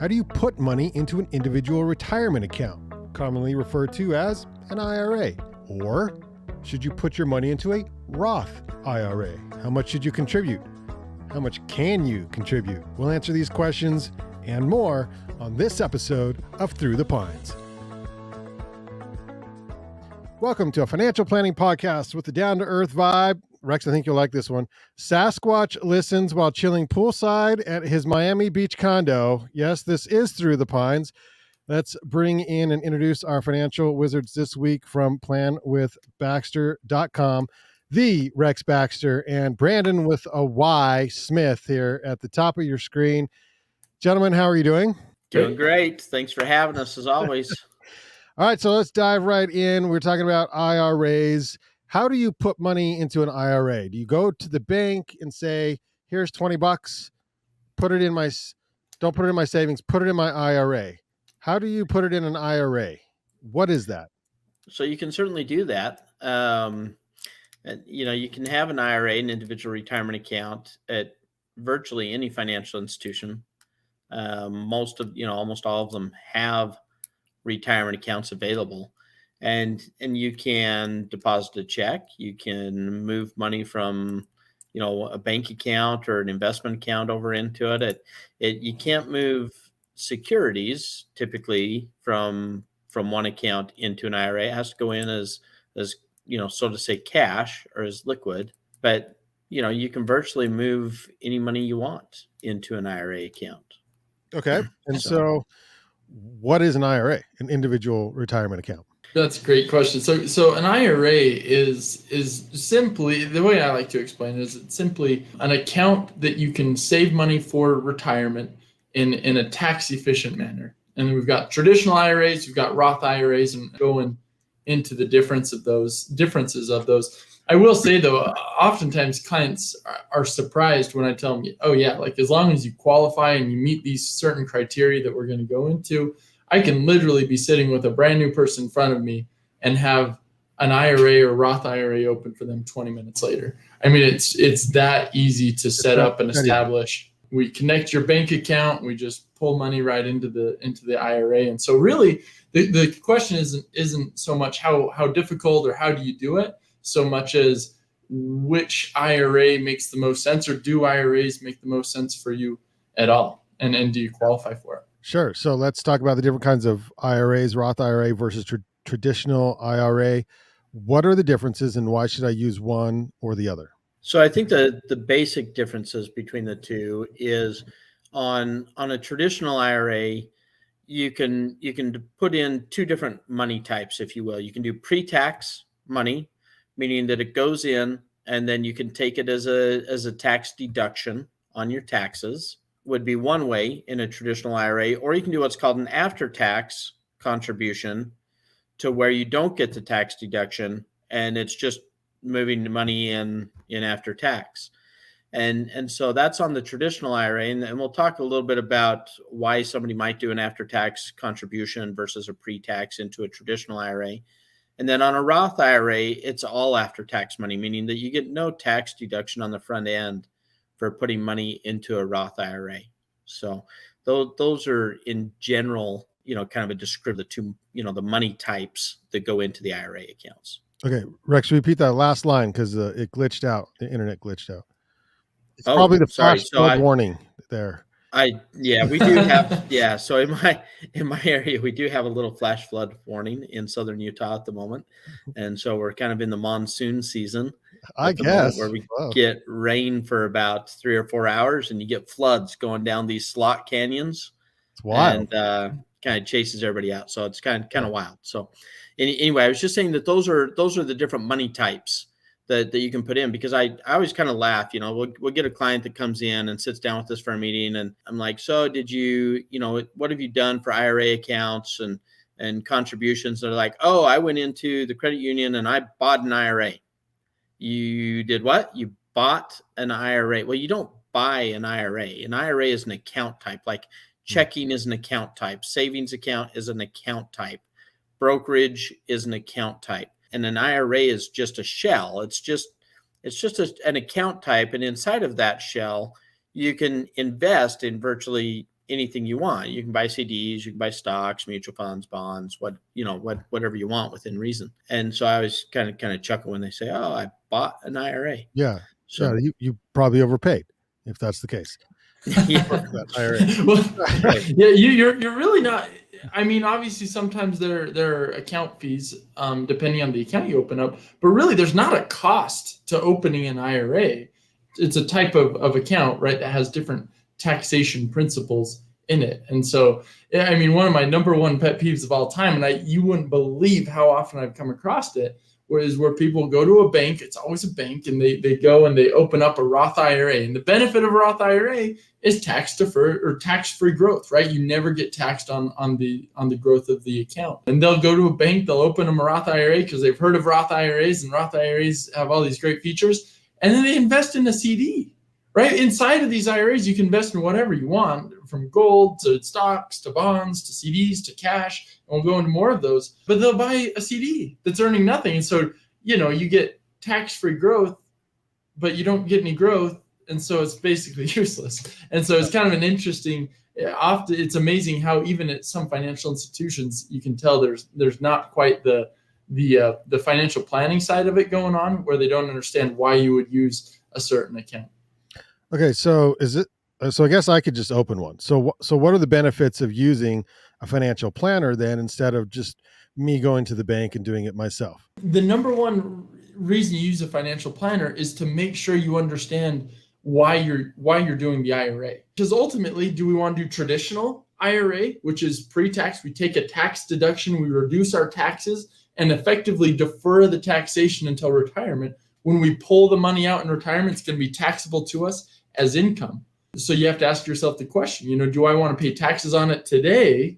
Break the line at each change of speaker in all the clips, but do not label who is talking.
How do you put money into an individual retirement account, commonly referred to as an IRA? Or should you put your money into a Roth IRA? How much should you contribute? How much can you contribute? We'll answer these questions and more on this episode of Through the Pines. Welcome to a financial planning podcast with the down-to-earth vibe. Rex, I think you'll like this one. Sasquatch listens while chilling poolside at his Miami Beach condo. Yes, this is Through the Pines. Let's bring in and introduce our financial wizards this week from planwithbaxter.com. The Rex Baxter and Brandon with a Y Smith here at the top of your screen. Gentlemen, how are you doing?
Doing great. Thanks for having us as always.
All right, so let's dive right in. We're talking about IRAs. How do you put money into an IRA? Do you go to the bank and say, here's $20, don't put it in my savings, put it in my IRA? How do you put it in an IRA? What is that?
So you can certainly do that. You can have an IRA, an individual retirement account, at virtually any financial institution. Almost all of them have retirement accounts available, and you can deposit a check. You can move money from, a bank account or an investment account over into it. You can't move securities typically from one account into an IRA. It has to go in as so to say, cash or as liquid. But you can virtually move any money you want into an IRA account.
Okay, and so what is an IRA, an individual retirement account?
That's a great question. So an IRA is simply, the way I like to explain it is, it's simply an account that you can save money for retirement in a tax efficient manner. And then we've got traditional IRAs, we've got Roth IRAs, and going into the differences of those. I will say though, oftentimes clients are surprised when I tell them, oh yeah, like as long as you qualify and you meet these certain criteria that we're going to go into, I can literally be sitting with a brand new person in front of me and have an IRA or Roth IRA open for them 20 minutes later. I mean, it's that easy to set up and establish. We connect your bank account, we just pull money right into the IRA. And so really the question isn't so much how difficult or how do you do it, so much as which IRA makes the most sense, or do IRAs make the most sense for you at all? And do you qualify for it?
Sure. So let's talk about the different kinds of IRAs, Roth IRA versus traditional IRA. What are the differences and why should I use one or the other?
So I think the basic differences between the two is on a traditional IRA, you can put in two different money types, if you will. You can do pre-tax money, meaning that it goes in and then you can take it as a tax deduction on your taxes, would be one way in a traditional IRA. Or you can do what's called an after-tax contribution, to where you don't get the tax deduction and it's just moving the money in after tax. And so that's on the traditional IRA. And we'll talk a little bit about why somebody might do an after-tax contribution versus a pre-tax into a traditional IRA. And then on a Roth IRA, it's all after-tax money, meaning that you get no tax deduction on the front end for putting money into a Roth IRA. So those are in general, kind of a descriptive of the two, the money types that go into the IRA accounts.
Okay, Rex, repeat that last line because it glitched out. The internet glitched out. It's probably the flash flood warning there.
We do have, so in my area, we do have a little flash flood warning in southern Utah at the moment. And so we're kind of in the monsoon season,
I guess,
where we get rain for about 3 or 4 hours and you get floods going down these slot canyons.
It's wild.
And kind of chases everybody out. So it's kind of wild. So anyway, I was just saying that those are the different money types that you can put in, because I always kind of laugh, we'll get a client that comes in and sits down with us for a meeting. And I'm like, so did you, what have you done for IRA accounts and contributions? They're like, oh, I went into the credit union and I bought an IRA. You did what? You bought an IRA. Well, you don't buy an IRA. An IRA is an account type, like checking is an account type. Savings account is an account type. Brokerage is an account type. And an IRA is just a shell. It's just an account type. And inside of that shell, you can invest in virtually anything you want. You can buy CDs, you can buy stocks, mutual funds, bonds, whatever you want within reason. And so I always kind of chuckle when they say, "Oh, I bought an IRA."
Yeah.
So
You probably overpaid if that's the case.
yeah,
That IRA.
Well,
right.
yeah, you're really not. I mean, obviously, sometimes there are account fees, depending on the account you open up. But really, there's not a cost to opening an IRA. It's a type of account, right, that has different taxation principles in it. And so, I mean, one of my number one pet peeves of all time, and you wouldn't believe how often I've come across it, where people go to a bank. It's always a bank, and they go and they open up a Roth IRA. And the benefit of a Roth IRA is tax deferred or tax-free growth, right? You never get taxed on the growth of the account. And they'll go to a bank, they'll open them a Roth IRA because they've heard of Roth IRAs, and Roth IRAs have all these great features. And then they invest in a CD, right? Inside of these IRAs, you can invest in whatever you want, from gold to stocks to bonds to CDs to cash. And we'll go into more of those. But they'll buy a CD that's earning nothing. And so, you get tax-free growth, but you don't get any growth. And so it's basically useless. And so it's kind of an interesting, often it's amazing how even at some financial institutions, you can tell there's not quite the financial planning side of it going on, where they don't understand why you would use a certain account.
Okay, so so I guess I could just open one. So what are the benefits of using a financial planner then, instead of just me going to the bank and doing it myself?
The number one reason you use a financial planner is to make sure you understand why you're doing the IRA. Because ultimately, do we want to do traditional IRA, which is pre-tax? We take a tax deduction, we reduce our taxes, and effectively defer the taxation until retirement. When we pull the money out in retirement, it's going to be taxable to us as income. So you have to ask yourself the question, do I want to pay taxes on it today,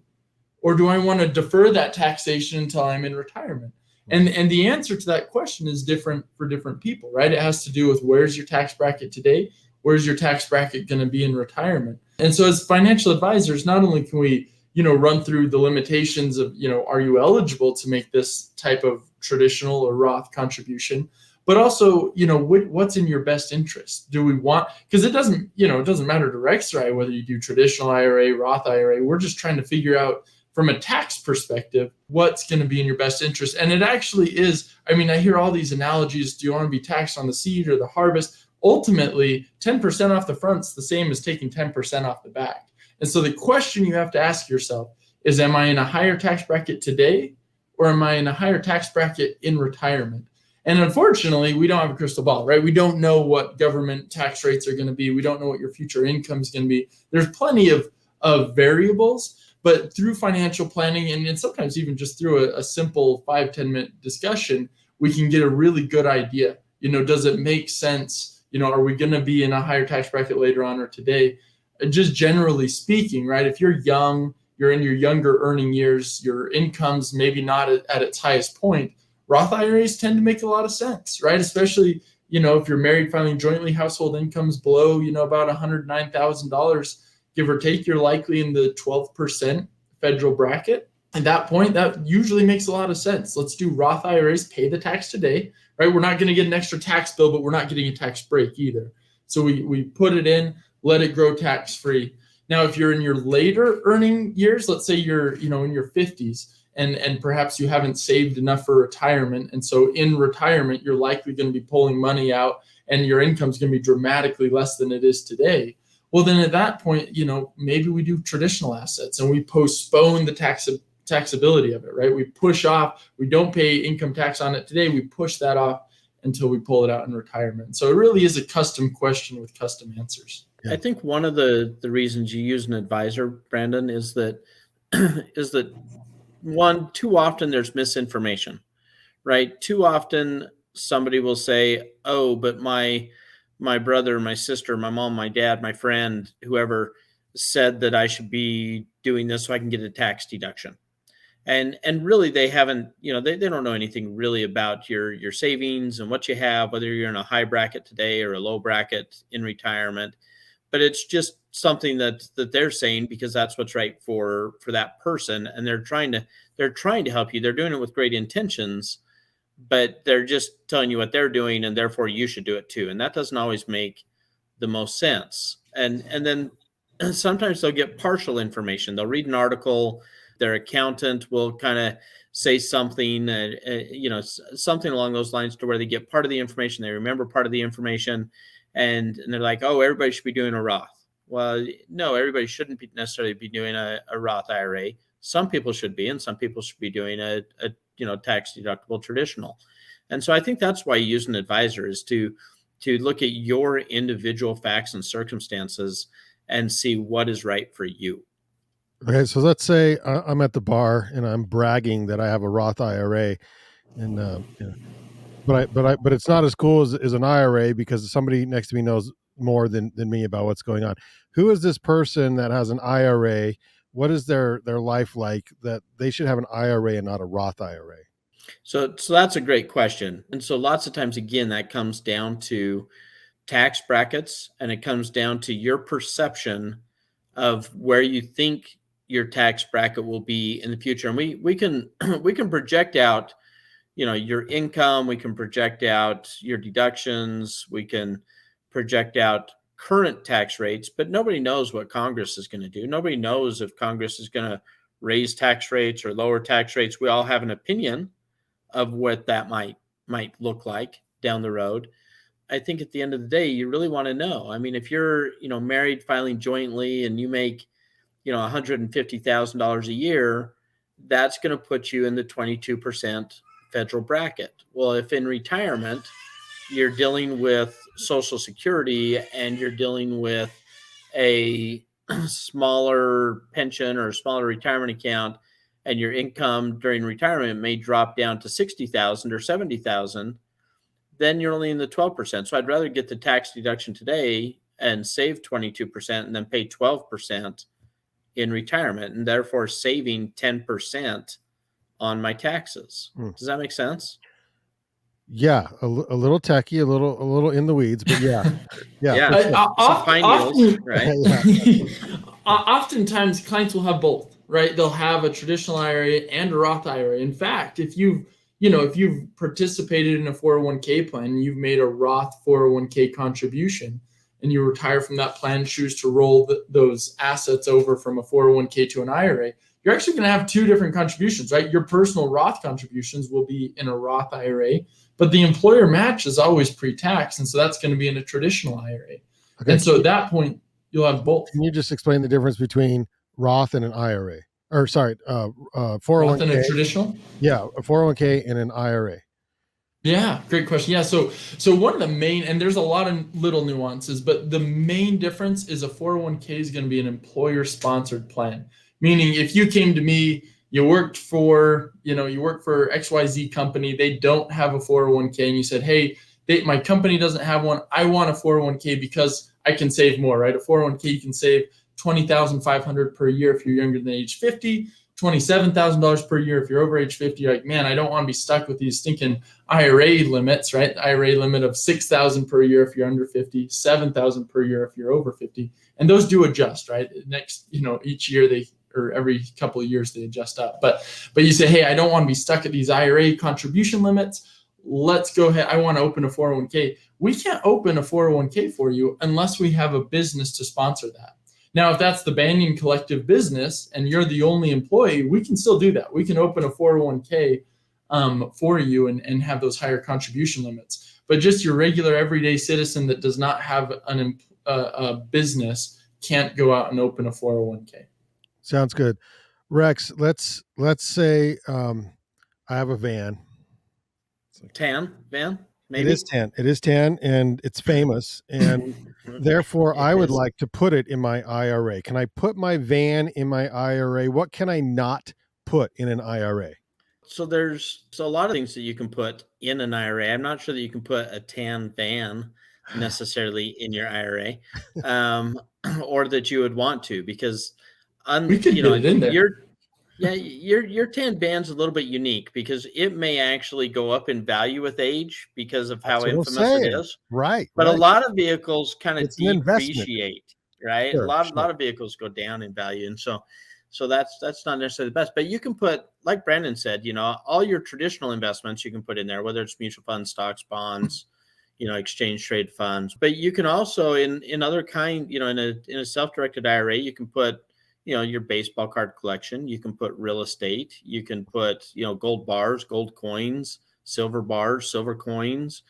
or do I want to defer that taxation until I'm in retirement? And the answer to that question is different for different people, right? It has to do with where's your tax bracket today, where's your tax bracket going to be in retirement. And so as financial advisors, not only can we, run through the limitations of, are you eligible to make this type of traditional or Roth contribution, but also, what's in your best interest? Do we want, because it doesn't matter to Rex or I whether you do traditional IRA, Roth IRA. We're just trying to figure out from a tax perspective, what's going to be in your best interest. And it actually is, I hear all these analogies. Do you want to be taxed on the seed or the harvest? Ultimately, 10% off the front's the same as taking 10% off the back. And so the question you have to ask yourself is, am I in a higher tax bracket today, or am I in a higher tax bracket in retirement? And unfortunately, we don't have a crystal ball, right? We don't know what government tax rates are going to be. We don't know what your future income is going to be. There's plenty of variables. But through financial planning, and sometimes even just through a simple 5-10 minute discussion, we can get a really good idea. Does it make sense? Are we going to be in a higher tax bracket later on or today? Just generally speaking, right? If you're young, you're in your younger earning years, your income's maybe not at its highest point, Roth IRAs tend to make a lot of sense, right? Especially, if you're married, filing jointly, household incomes below, about $109,000. Give or take, you're likely in the 12% federal bracket. At that point, that usually makes a lot of sense. Let's do Roth IRAs, pay the tax today, right? We're not going to get an extra tax bill, but we're not getting a tax break either. So we put it in, let it grow tax-free. Now, if you're in your later earning years, let's say you're, in your 50s, and perhaps you haven't saved enough for retirement. And so in retirement, you're likely going to be pulling money out, and your income's going to be dramatically less than it is today. Well, then at that point, maybe we do traditional assets and we postpone the taxability of it, right? We push off, we don't pay income tax on it today. We push that off until we pull it out in retirement. So it really is a custom question with custom answers.
Yeah. I think one of the reasons you use an advisor, Brandon, is that one, too often there's misinformation, right? Too often somebody will say, oh, but my brother, my sister, my mom, my dad, my friend, whoever said that I should be doing this so I can get a tax deduction. And really they haven't, they don't know anything really about your savings and what you have, whether you're in a high bracket today or a low bracket in retirement. But it's just something that they're saying because that's what's right for that person. And they're trying to help you. They're doing it with great intentions, but they're just telling you what they're doing, and therefore you should do it too. And that doesn't always make the most sense. And then sometimes they'll get partial information. They'll read an article, their accountant will kind of say something, something along those lines to where they get part of the information, they remember part of the information, and they're like, oh, everybody should be doing a Roth. Well, no, everybody shouldn't necessarily be doing a Roth IRA. Some people should be, and some people should be doing a tax deductible traditional. And so I think that's why you use an advisor, is to look at your individual facts and circumstances and see what is right for you.
Okay, so let's say I'm at the bar and I'm bragging that I have a Roth IRA, and but it's not as cool as an IRA because somebody next to me knows more than me about what's going on. Who is this person that has an IRA? What is their life like that they should have an IRA and not a Roth IRA?
So that's a great question. And so lots of times, again, that comes down to tax brackets, and it comes down to your perception of where you think your tax bracket will be in the future. And we can project out, your income, we can project out your deductions, we can project out current tax rates, but nobody knows what Congress is going to do. Nobody knows if Congress is going to raise tax rates or lower tax rates. We all have an opinion of what that might look like down the road. I think at the end of the day, you really want to know. I mean, if you're, married filing jointly and you make, $150,000 a year, that's going to put you in the 22% federal bracket. Well, if in retirement, you're dealing with Social Security and you're dealing with a smaller pension or a smaller retirement account, and your income during retirement may drop down to 60,000 or 70,000, then you're only in the 12%. So I'd rather get the tax deduction today and save 22% and then pay 12% in retirement, and therefore saving 10% on my taxes. Does that make sense?
Yeah, a little techie, a little in the weeds, but yeah.
Often,
right?
Oftentimes clients will have both, right? They'll have a traditional IRA and a Roth IRA. In fact, if you've participated in a 401k plan and you've made a Roth 401k contribution and you retire from that plan, choose to roll those assets over from a 401k to an IRA, you're actually going to have two different contributions, right? Your personal Roth contributions will be in a Roth IRA, but the employer match is always pre-tax, and so that's going to be in a traditional IRA. Okay. And so at that point, you'll have both.
Can you just explain the difference between Roth and an IRA? Or sorry, 401k.
Roth and a traditional?
Yeah, a 401k and an IRA.
Yeah, great question. Yeah, so one of the main, and there's a lot of little nuances, but the main difference is a 401k is going to be an employer-sponsored plan. Meaning if you came to me, you work for XYZ company, they don't have a 401k, and you said, hey, my company doesn't have one, I want a 401k because I can save more, right? A 401k, you can save $20,500 per year if you're younger than age 50, $27,000 per year if you're over age 50. You're like, man, I don't want to be stuck with these stinking IRA limits, right? The IRA limit of $6,000 per year if you're under 50, $7,000 per year if you're over 50. And those do adjust, right? Next, each year or every couple of years they adjust up. But you say, hey, I don't want to be stuck at these IRA contribution limits. Let's go ahead. I want to open a 401k. We can't open a 401k for you unless we have a business to sponsor that. Now, if that's the Banyan Collective business and you're the only employee, we can still do that. We can open a 401k for you and have those higher contribution limits. But just your regular everyday citizen that does not have a business can't go out and open a 401k.
Sounds good. Rex, let's say I have a van.
Tan van? Maybe?
It is tan and it's famous. And therefore, I would like to put it in my IRA. Can I put my van in my IRA? What can I not put in an IRA?
So there's a lot of things that you can put in an IRA. I'm not sure that you can put a tan van necessarily in your IRA, or that you would want to, because
we could get it in there.
Your tan van's a little bit unique because it may actually go up in value with age because of how infamous it is.
Right.
But a lot of vehicles kind of depreciate, right?
Sure,
a lot of vehicles go down in value. And so that's not necessarily the best. But you can put, like Brandon said, all your traditional investments you can put in there, whether it's mutual funds, stocks, bonds, exchange trade funds. But you can also in other kind, in a self-directed IRA, you can put, your baseball card collection, you can put real estate, you can put, gold bars, gold coins, silver bars, silver coins.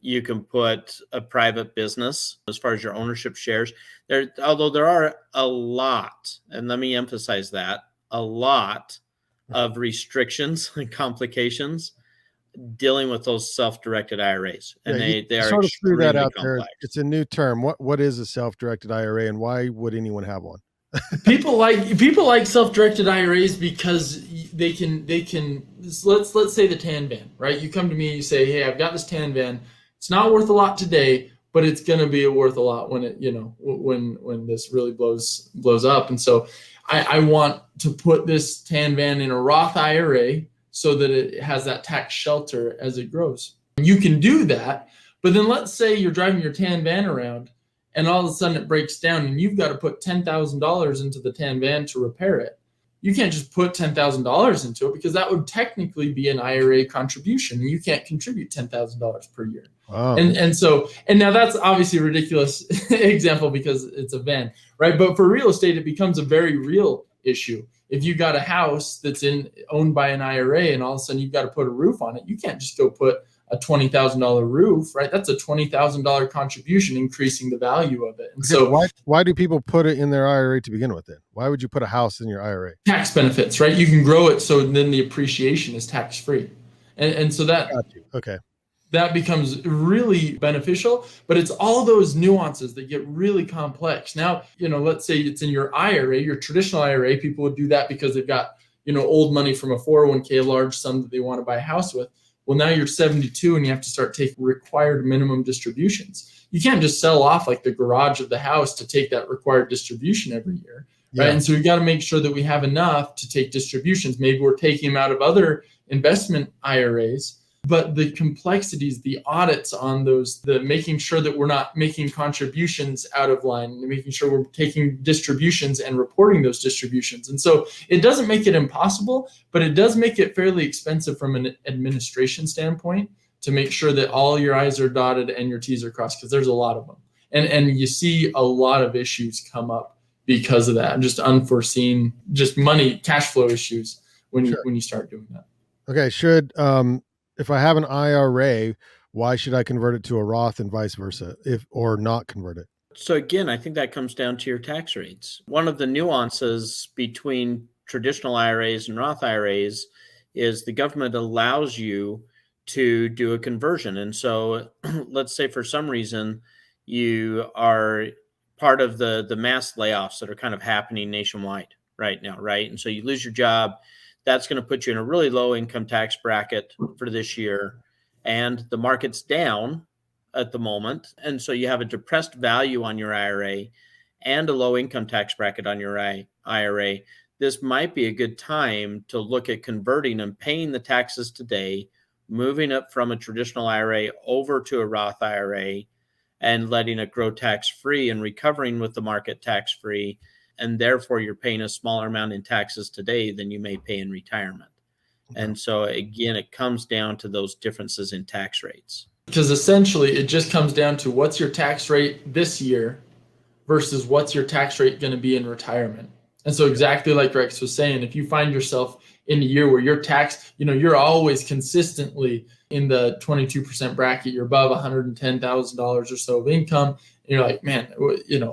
You can put a private business as far as your ownership shares. Although there are a lot, and let me emphasize that, a lot of restrictions and complications dealing with those self-directed IRAs, and they are
sort of threw that
extremely
out there.
complex.
It's a new term. What is a self-directed IRA, and why would anyone have one?
People like self-directed IRAs because they can let's say the tan van, right? You come to me and you say, hey, I've got this tan van. It's not worth a lot today, but it's going to be worth a lot when it, when this really blows up. And so I want to put this tan van in a Roth IRA so that it has that tax shelter as it grows. You can do that, but then let's say you're driving your tan van around and all of a sudden it breaks down and you've got to put $10,000 into the tan van to repair it. You can't just put $10,000 into it because that would technically be an IRA contribution, and you can't contribute $10,000 per year.
Wow.
And now that's obviously a ridiculous example because it's a van, right? But for real estate, it becomes a very real issue. If you got a house that's owned by an IRA and all of a sudden you've got to put a roof on it, you can't just go put a $20,000 roof, right? That's a $20,000 contribution, increasing the value of it. And so
why do people put it in their IRA to begin with then? Why would you put a house in your IRA?
Tax benefits, right? You can grow it so then the appreciation is tax-free. And so that,
okay,
that becomes really beneficial, but it's all those nuances that get really complex. Now, let's say it's in your IRA, your traditional IRA, people would do that because they've got, old money from a 401k, a large sum that they want to buy a house with. Well, now you're 72 and you have to start taking required minimum distributions. You can't just sell off like the garage of the house to take that required distribution every year, right?
Yeah.
And so we've got to make sure that we have enough to take distributions. Maybe we're taking them out of other investment IRAs, but the complexities, the audits on those, the making sure that we're not making contributions out of line, making sure we're taking distributions and reporting those distributions. And so it doesn't make it impossible, but it does make it fairly expensive from an administration standpoint to make sure that all your I's are dotted and your T's are crossed, because there's a lot of them. And you see a lot of issues come up because of that, just unforeseen, just money, cash flow issues when you start doing that.
Okay, if I have an IRA, why should I convert it to a Roth and vice versa, or not convert it?
So again, I think that comes down to your tax rates. One of the nuances between traditional IRAs and Roth IRAs is the government allows you to do a conversion. And so let's say for some reason you are part of the mass layoffs that are kind of happening nationwide right now, right? And so you lose your job. That's going to put you in a really low income tax bracket for this year. And the market's down at the moment. And so you have a depressed value on your IRA and a low income tax bracket on your IRA. This might be a good time to look at converting and paying the taxes today, moving it from a traditional IRA over to a Roth IRA and letting it grow tax-free and recovering with the market tax-free. And therefore, you're paying a smaller amount in taxes today than you may pay in retirement. And so, again, it comes down to those differences in tax rates.
Because essentially, it just comes down to what's your tax rate this year versus what's your tax rate going to be in retirement. And so exactly like Rex was saying, if you find yourself in a year where your tax, you're always consistently in the 22% bracket, you're above $110,000 or so of income, and you're like, man,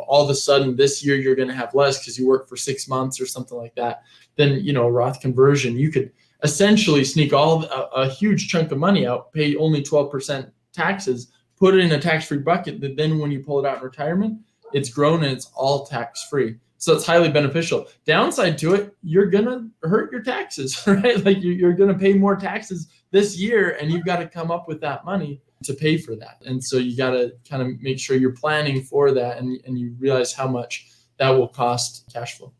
all of a sudden this year you're going to have less because you work for 6 months or something like that, then, Roth conversion, you could essentially sneak a huge chunk of money out, pay only 12% taxes, put it in a tax-free bucket, that then when you pull it out in retirement, it's grown and it's all tax-free. So it's highly beneficial. Downside to it, you're going to hurt your taxes, right? Like you're going to pay more taxes this year, and you've got to come up with that money to pay for that. And so you got to kind of make sure you're planning for that, and you realize how much that will cost cash flow.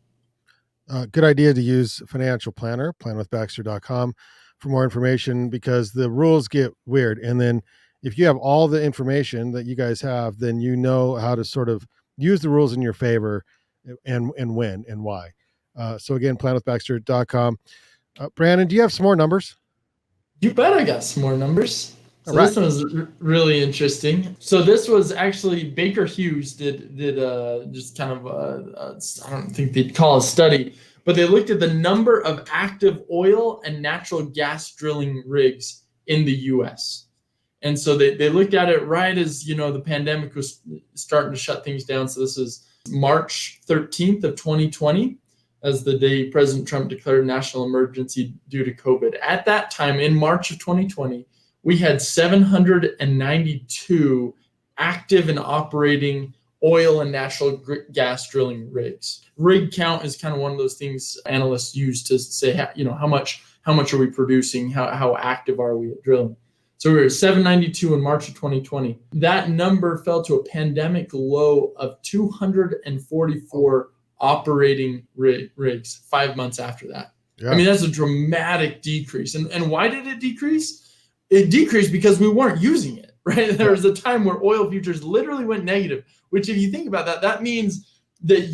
Good idea to use financial planner, planwithbaxter.com, for more information, because the rules get weird. And then if you have all the information that you guys have, then you know how to sort of use the rules in your favor and when and why. So again, planwithbaxter.com. Brandon, do you have some more numbers?
You bet I got some more numbers. So this one was really interesting. So this was actually Baker Hughes did just kind of I don't think they'd call a study, but they looked at the number of active oil and natural gas drilling rigs in the U.S. And so they looked at it right as, the pandemic was starting to shut things down. So this is March 13th of 2020, as the day President Trump declared national emergency due to COVID. At that time, in March of 2020, we had 792 active and operating oil and natural gas drilling rigs. Rig count is kind of one of those things analysts use to say, how much are we producing? How active are we at drilling? So we were at 792 in March of 2020. That number fell to a pandemic low of 244 operating rigs 5 months after that. Yeah. I mean, that's a dramatic decrease. And why did it decrease? It decreased because we weren't using it, right? There was a time where oil futures literally went negative, which if you think about that, that means that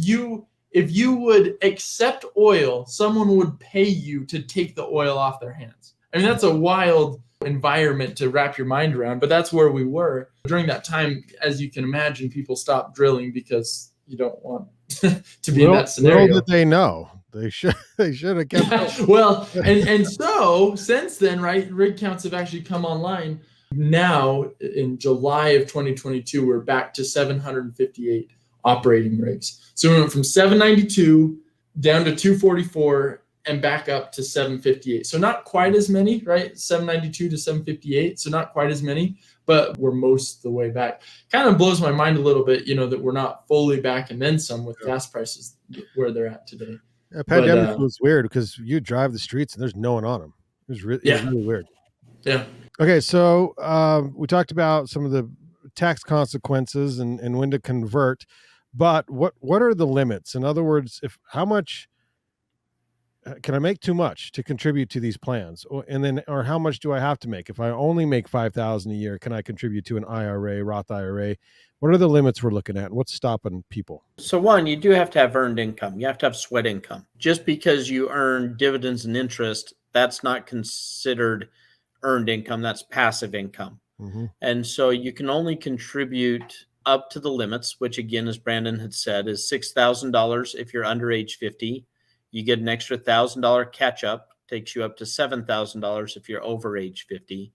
if you would accept oil, someone would pay you to take the oil off their hands. I mean, that's a wild environment to wrap your mind around, but that's where we were. During that time, as you can imagine, people stopped drilling because you don't want to be in that scenario.
Little did they know. They should have kept
Well, and so since then, right, rig counts have actually come online. Now in July of 2022, we're back to 758 operating rigs. So we went from 792 down to 244 and back up to 758. So not quite as many, right? 792 to 758. So not quite as many, but we're most of the way back. Kind of blows my mind a little bit, that we're not fully back and then some with gas prices where they're at today.
Yeah, pandemic was weird because you drive the streets and there's no one on them. It was really weird.
Yeah.
Okay, so we talked about some of the tax consequences and when to convert, but what are the limits? In other words, how much can I make too much to contribute to these plans, or how much do I have to make? If I only make $5,000 a year, can I contribute to an IRA, Roth IRA? What are the limits we're looking at? What's stopping people?
So one, you do have to have earned income. You have to have sweat income. Just because you earn dividends and interest, that's not considered earned income. That's passive income. Mm-hmm. And so you can only contribute up to the limits, which again, as Brandon had said, is $6,000 if you're under age 50. You get an extra $1,000 catch up, takes you up to $7,000 if you're over age 50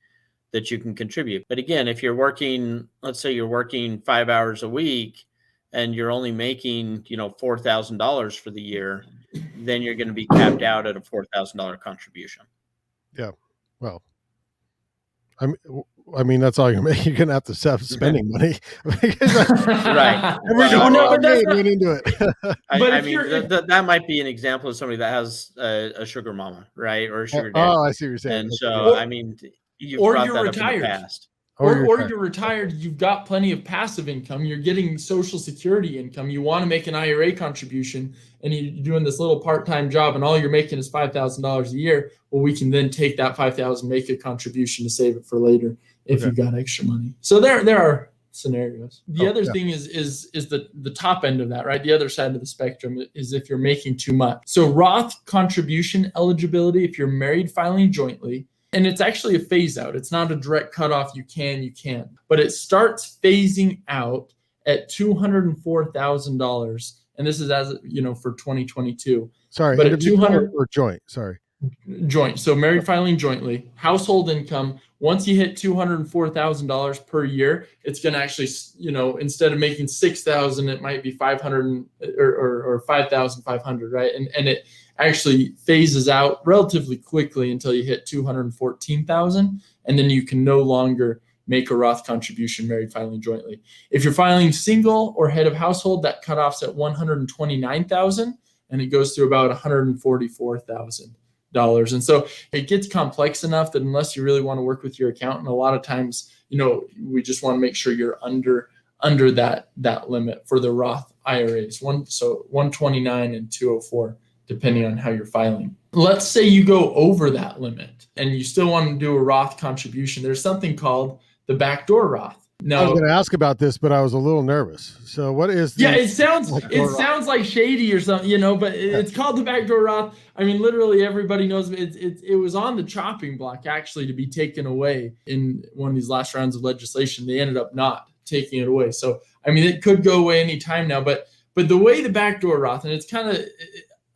that you can contribute. But again, if you're working, let's say you're working 5 hours a week and you're only making, $4,000 for the year, then you're going to be capped out at a $4,000 contribution.
Yeah. Well, I mean, that's all you're making. You're going to have to stop spending money.
Right.
But that's not into it.
That might be an example of somebody that has a sugar mama, right? Or a sugar daddy.
Oh, I see what you're saying.
And so, you've brought that up in the past.
Or you're retired, you've got plenty of passive income, you're getting Social Security income, you want to make an IRA contribution, and you're doing this little part-time job, and all you're making is $5,000 a year. Well, we can then take that $5,000, make a contribution to save it for later if you've got extra money. So there are scenarios. The other thing is the top end of that, right? The other side of the spectrum is if you're making too much. So Roth contribution eligibility, if you're married filing jointly, and it's actually a phase out. It's not a direct cutoff. You can, but it starts phasing out at $204,000. And this is as for 2022.
Sorry,
but
at 200 or joint. Sorry,
joint. So married filing jointly, household income. Once you hit $204,000 per year, it's going to actually, instead of making $6,000, it might be $500 or $5,500, right? And it actually phases out relatively quickly until you hit $214,000, and then you can no longer make a Roth contribution married filing jointly. If you're filing single or head of household, that cutoff's at $129,000, and it goes through about $144,000. And so it gets complex enough that unless you really want to work with your accountant, a lot of times, we just want to make sure you're under that limit for the Roth IRAs. 129 and 204, depending on how you're filing. Let's say you go over that limit and you still want to do a Roth contribution. There's something called the Backdoor Roth.
I was
No.
going to ask about this, but I was a little nervous. So what is the...
Yeah, it sounds like shady or something, but it's called the Backdoor Roth. I mean, literally everybody knows it was on the chopping block actually to be taken away in one of these last rounds of legislation. They ended up not taking it away. So, I mean, it could go away any time now, but the way the Backdoor Roth, and it's kind of,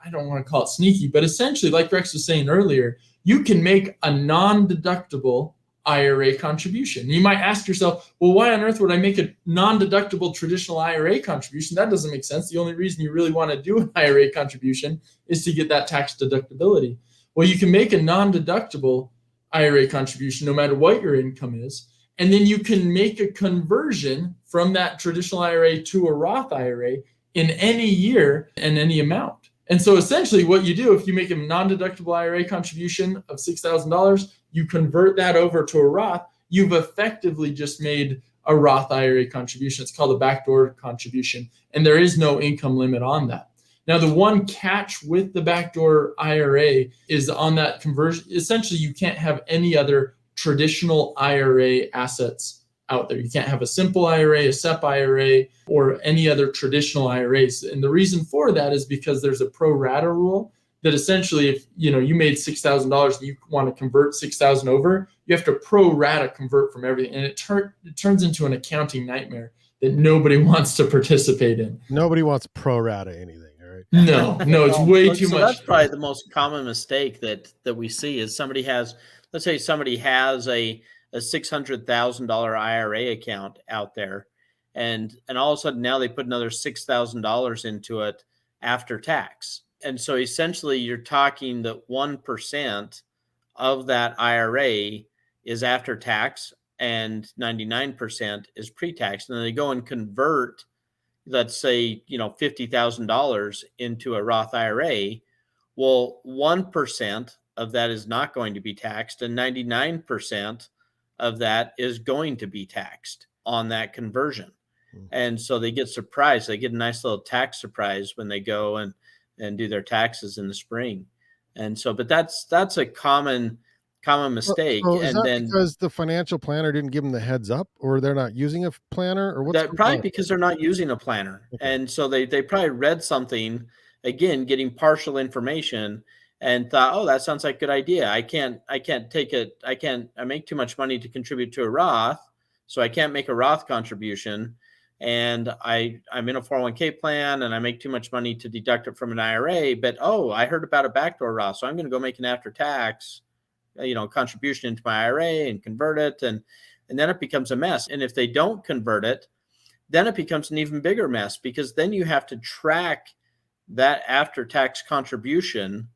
I don't want to call it sneaky, but essentially, like Rex was saying earlier, you can make a non-deductible IRA contribution. You might ask yourself, well, why on earth would I make a non-deductible traditional IRA contribution? That doesn't make sense. The only reason you really want to do an IRA contribution is to get that tax deductibility. Well, you can make a non-deductible IRA contribution no matter what your income is, and then you can make a conversion from that traditional IRA to a Roth IRA in any year and any amount. And so essentially what you do, if you make a non-deductible IRA contribution of $6,000, you convert that over to a Roth, you've effectively just made a Roth IRA contribution. It's called a backdoor contribution, and there is no income limit on that. Now, the one catch with the backdoor IRA is on that conversion. Essentially, you can't have any other traditional IRA assets out there. You can't have a simple IRA, a SEP IRA, or any other traditional IRAs. And the reason for that is because there's a pro rata rule that essentially if you made $6,000 and you want to convert 6,000 over, you have to pro rata convert from everything. And it turns into an accounting nightmare that nobody wants to participate in.
Nobody wants pro rata anything, right?
No, it's way too much.
That's probably the most common mistake that we see is let's say somebody has a $600,000 IRA account out there, and all of a sudden now they put another $6,000 into it after tax. And so essentially you're talking that 1% of that IRA is after tax and 99% is pre-tax. And then they go and convert, let's say, $50,000 into a Roth IRA. Well, 1% of that is not going to be taxed, and 99% of that is going to be taxed on that conversion. And so they get surprised. They get a nice little tax surprise when they go and do their taxes in the spring. And so, but that's a common mistake.
So is that because the financial planner didn't give them the heads up, or they're not using a planner, or what's
that? Probably because they're not using a planner. Okay. And so they probably read something, again, getting partial information, and thought, oh, that sounds like a good idea. I can't take it. I make too much money to contribute to a Roth, so I can't make a Roth contribution. And I'm in a 401k plan and I make too much money to deduct it from an IRA, but, I heard about a backdoor Roth, so I'm going to go make an after tax, contribution into my IRA and convert it. And then it becomes a mess. And if they don't convert it, then it becomes an even bigger mess, because then you have to track that after tax contribution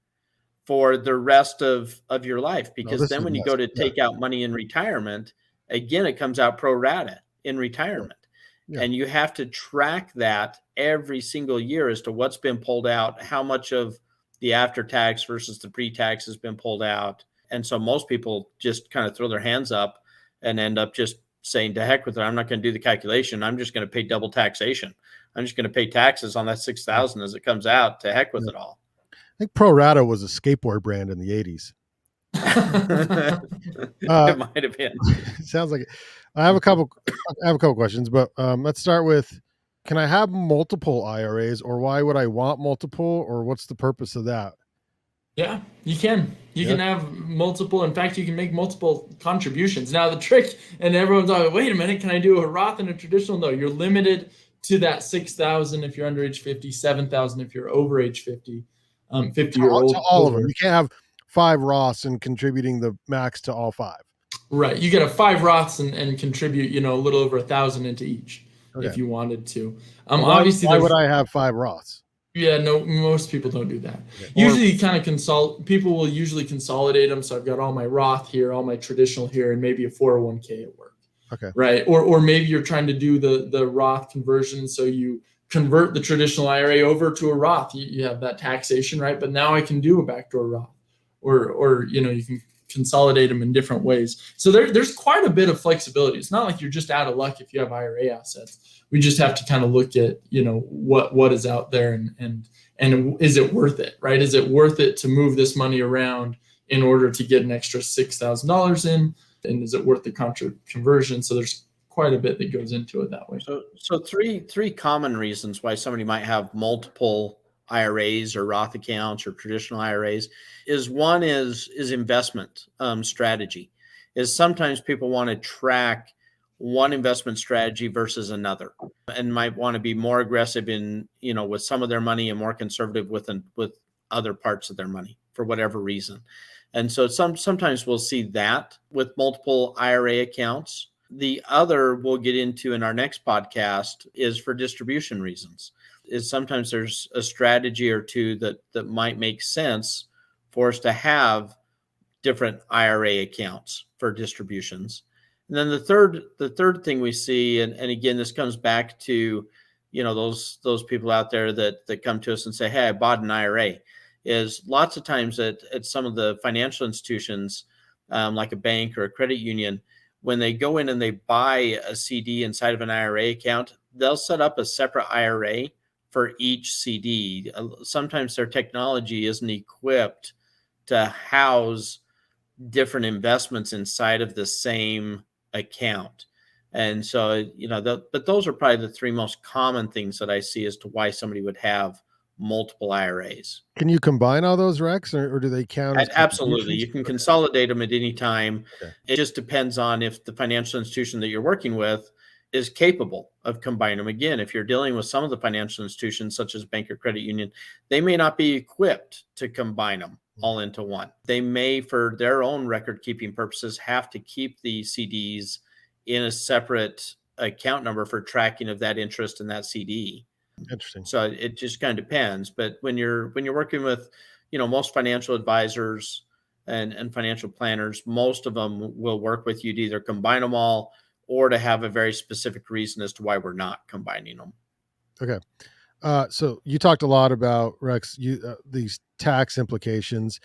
for the rest of your life. Because then when you go to take out money in retirement, again, it comes out pro rata in retirement. Yeah. And you have to track that every single year as to what's been pulled out, how much of the after tax versus the pre-tax has been pulled out. And so most people just kind of throw their hands up and end up just saying, to heck with it, I'm not going to do the calculation. I'm just going to pay double taxation. I'm just going to pay taxes on that $6,000 as it comes out. To heck with it all.
I think Pro Rata was a skateboard brand in the 80s.
It might have been.
Sounds like it. I have a couple questions, but let's start with, can I have multiple IRAs, or why would I want multiple, or what's the purpose of that?
Yeah, you can. You can have multiple. In fact, you can make multiple contributions. Now the trick, and everyone's like, wait a minute, can I do a Roth and a traditional? No, you're limited to that 6,000 if you're under age 50, 7,000 if you're over age 50, 50 year old.
All of them. You can't have 5 Roths and contributing the max to all 5.
Right. You get a 5 Roths and contribute, a little over 1,000 into each if you wanted to. Obviously,
why would I have 5 Roths?
Yeah, no, most people don't do that. Yeah. Usually you kind of people will usually consolidate them. So I've got all my Roth here, all my traditional here, and maybe a 401k at work.
Okay.
Right. Or maybe you're trying to do the Roth conversion. So you convert the traditional IRA over to a Roth. You have that taxation, right? But now I can do a backdoor Roth, or you can consolidate them in different ways. So there's quite a bit of flexibility. It's not like you're just out of luck if you have IRA assets. We just have to kind of look at, what is out there and is it worth it, right? Is it worth it to move this money around in order to get an extra $6,000 in? And is it worth the conversion? So there's quite a bit that goes into it that way.
So three common reasons why somebody might have multiple IRAs or Roth accounts or traditional IRAs is one is investment strategy. Is sometimes people want to track one investment strategy versus another, and might want to be more aggressive in, with some of their money and more conservative with other parts of their money for whatever reason. And so sometimes we'll see that with multiple IRA accounts. The other we'll get into in our next podcast is for distribution reasons. Is sometimes there's a strategy or two that might make sense for us to have different IRA accounts for distributions. And then the third thing we see, and again, this comes back to, those people out there that come to us and say, hey, I bought an IRA, is lots of times at some of the financial institutions, like a bank or a credit union, when they go in and they buy a CD inside of an IRA account, they'll set up a separate IRA for each CD. Sometimes their technology isn't equipped to house different investments inside of the same account. And so, but those are probably the three most common things that I see as to why somebody would have multiple IRAs.
Can you combine all those, Rex, or do they count as
Absolutely. You can consolidate them at any time. Okay. It just depends on if the financial institution that you're working with is capable of combining them. Again, if you're dealing with some of the financial institutions, such as bank or credit union, they may not be equipped to combine them all into one. They may, for their own record keeping purposes, have to keep the CDs in a separate account number for tracking of that interest in that CD.
Interesting.
So it just kind of depends. But when you're working with, most financial advisors and financial planners, most of them will work with you to either combine them all or to have a very specific reason as to why we're not combining them.
Okay. So you talked a lot about, Rex, these tax implications.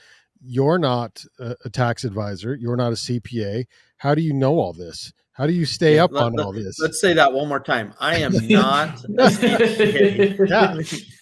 You're not a tax advisor. You're not a CPA. How do you know all this? How do you stay up on all this?
Let's say that one more time. I am not a CPA.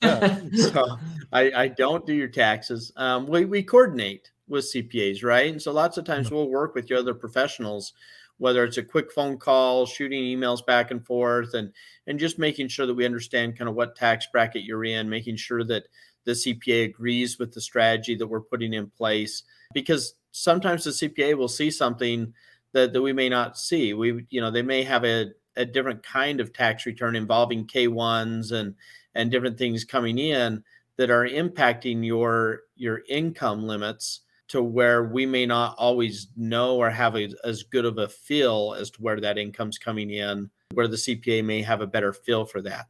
Yeah.
So I don't do your taxes. We coordinate with CPAs, right? And so lots of times we'll work with your other professionals, whether it's a quick phone call, shooting emails back and forth, and just making sure that we understand kind of what tax bracket you're in, making sure that the CPA agrees with the strategy that we're putting in place. Because sometimes the CPA will see something that we may not see. They may have a different kind of tax return involving K1s and different things coming in that are impacting your income limits, to where we may not always know or have as good of a feel as to where that income's coming in, where the CPA may have a better feel for that.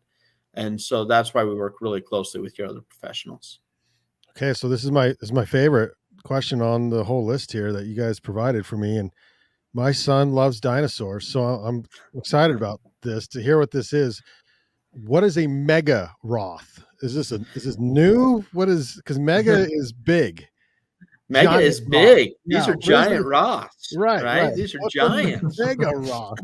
And so that's why we work really closely with your other professionals.
Okay. So this is my favorite question on the whole list here that you guys provided for me. And my son loves dinosaurs, so I'm excited about this, to hear what this is. What is a MEGA-ROTH? Is this new? What is, because MEGA is big.
MEGA
Giant
is big.
Roth.
These are giant Roths.
Right.
These are giants.
MEGA-ROTH.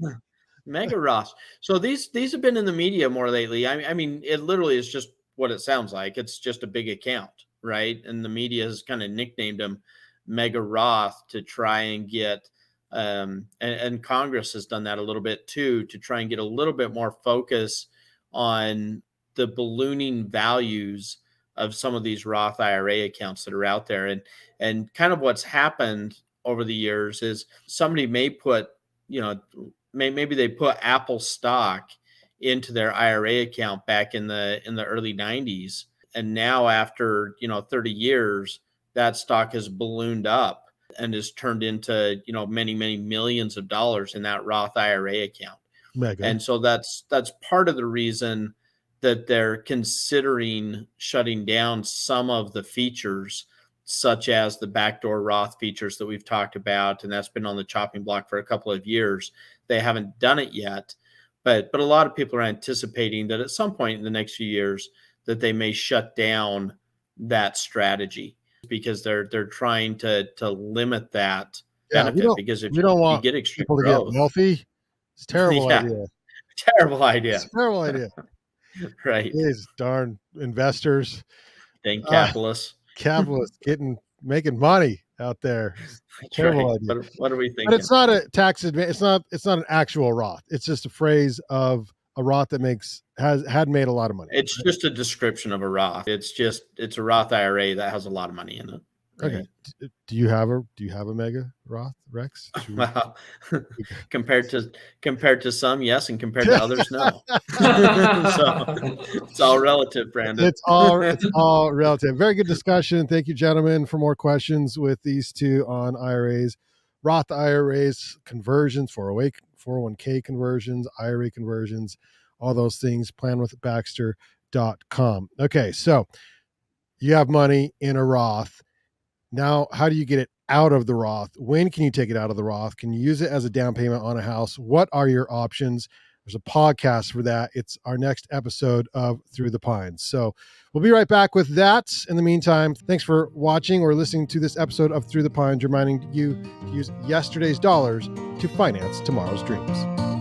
MEGA-ROTH. So these have been in the media more lately. I mean, it literally is just what it sounds like. It's just a big account, right? And the media has kind of nicknamed them MEGA-ROTH to try and get, and Congress has done that a little bit too, to try and get a little bit more focus on the ballooning values of some of these Roth IRA accounts that are out there. And kind of what's happened over the years is somebody may put, maybe they put Apple stock into their IRA account back in the early 90s. And now after, 30 years, that stock has ballooned up and is turned into, many, many millions of dollars in that Roth IRA account.
Mega.
And so that's part of the reason that they're considering shutting down some of the features, such as the Backdoor Roth features that we've talked about. And that's been on the chopping block for a couple of years. They haven't done it yet, but a lot of people are anticipating that at some point in the next few years that they may shut down that strategy, because they're trying to limit that benefit. Because if
we don't want
you get extreme
people to
growth,
get wealthy, it's a terrible idea.
Terrible idea.
It's a terrible idea.
Right.
These darn investors,
Thank capitalists.
making money. out there.
That's
Terrible
right.
idea.
What are we
But
thinking?
it's not a tax advantage. It's not an actual Roth. It's just a phrase of a Roth that had made a lot of money.
It's just a description of a Roth. It's a Roth IRA that has a lot of money in it. Right?
Okay. Do you have a mega Roth, Rex?
Well, compared to some, yes, and compared to others, no. So it's all relative, Brandon.
It's all relative. Very good discussion. Thank you, gentlemen, for more questions with these two on IRAs, Roth IRAs, conversions, 401k conversions, IRA conversions, all those things. Planwithbaxter.com. Okay, so you have money in a Roth. Now, how do you get it out of the Roth? When can you take it out of the Roth? Can you use it as a down payment on a house? What are your options? There's a podcast for that. It's our next episode of Through the Pines. So we'll be right back with that. In the meantime, thanks for watching or listening to this episode of Through the Pines, reminding you to use yesterday's dollars to finance tomorrow's dreams.